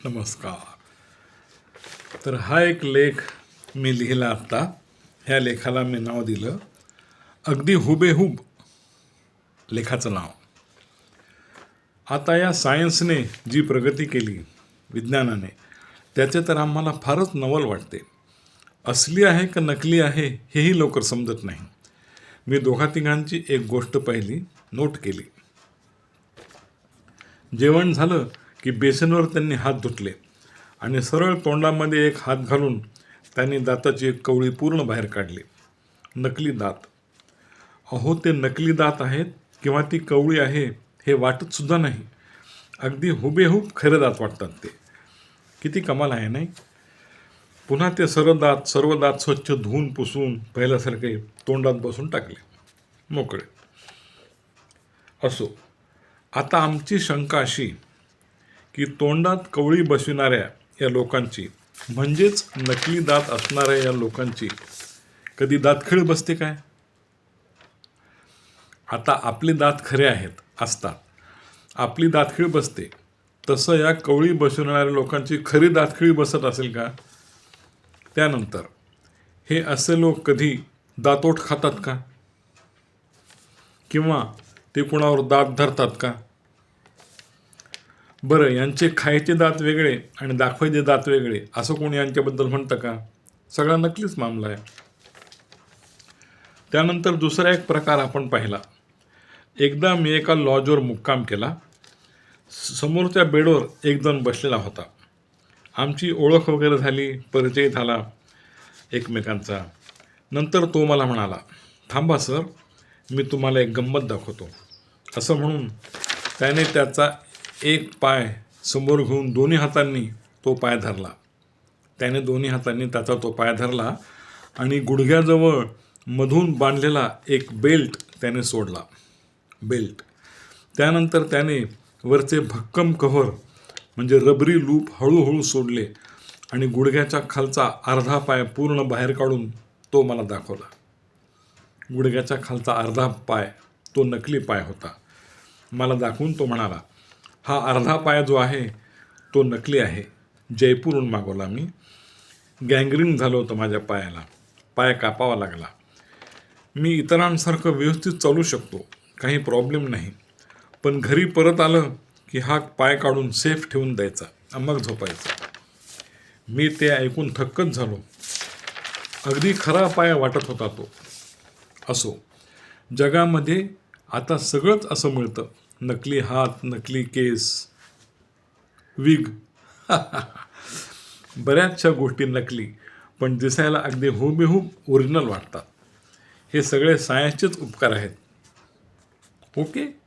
नमस्कार. तर हा एक लेख मी लिहिला आत्ता. ह्या लेखाला मी नाव दिलं अगदी हुबेहूब. लेखाचं नाव. आता या सायन्सने जी प्रगती केली, विज्ञानाने, त्याचे तर आम्हाला फारच नवल वाटते. असली आहे का नकली आहे हेही लवकर समजत नाही. मी दोघा-तिघांची एक गोष्ट पाहिली, नोट केली. जेवण झालं की बेसिनवर त्यांनी हात धुतले आणि सरळ तोंडामध्ये एक हात घालून त्यांनी दाताची एक कवळी पूर्ण बाहेर काढली. नकली दात. अहो, ते नकली दात आहेत किंवा ती कवळी आहे हे वाटत सुद्धा नाही. अगदी हुबेहूब खरे दात वाटतात ते. किती कमाल आहे नाही. पुन्हा ते सर्व दात स्वच्छ धुवून पुसून पहिल्यासारखे तोंडात बसून टाकले. मोकळे. असो. आता आमची शंका अशी की तोंडात कवळी बसविणाऱ्या या लोकांची, म्हणजेच नकली दात असणाऱ्या या लोकांची कधी दातखिळ बसते काय? आता आपले दात खरे आहेत, असतात. आपली दातखिळ बसते. तसं या कवळी बसविणाऱ्या लोकांची खरी दातखिळी बसत असेल का? त्यानंतर हे असे लोक कधी दातोट खातात का? किंवा ते कुणावर दात धरतात का? बरं, यांचे खायचे दात वेगळे आणि दाखवायचे दात वेगळे असं कोणी यांच्याबद्दल म्हणतं का? सगळा नकलीच मामला आहे. त्यानंतर दुसरा एक प्रकार आपण पाहिला. एकदा मी एका लॉजवर मुक्काम केला. समोरच्या बेडवर एक जण बसलेला होता. आमची ओळख वगैरे झाली, परिचय झाला एकमेकांचा. नंतर तो मला म्हणाला, थांबा सर, मी तुम्हाला एक गंमत दाखवतो. असं म्हणून त्याने त्याचा एक पाय समोर घेऊन दोन्ही हातांनी तो पाय धरला. त्याने दोन्ही हातांनी त्याचा तो पाय धरला आणि गुडघ्याजवळ मधून बांधलेला एक बेल्ट त्याने सोडला. बेल्ट. त्यानंतर त्याने वरचे भक्कम कव्हर म्हणजे रबरी लूप हळूहळू सोडले आणि गुडघ्याच्या खालचा अर्धा पाय पूर्ण बाहेर काढून तो मला दाखवला. गुडघ्याच्या खालचा अर्धा पाय तो नकली पाय होता. मला दाखवून तो म्हणाला, हा अर्धा पाय जो आहे तो नकली आहे. जयपूरहून मागवला मी. गँग्रीन झालं होतं माझ्या पायाला. पाय कापावा लागला. मी इतरांसारखं व्यवस्थित चालू शकतो, काही प्रॉब्लेम नाही. पण घरी परत आलं की हा पाय काढून सेफ ठेवून द्यायचा, मग झोपायचं. मी ते ऐकून थक्कच झालो. अगदी खरा पाय वाटत होता तो. असो, जगामध्ये आता सगळंच असं मिळतं. नकली हात, नकली केस, विग. बऱ्याचशा गोष्टी नकली, पण दिसायला अगदी हुबेहूब ओरिजिनल वाटतात. हे सगळे सायन्सचेच उपकार आहेत. ओके.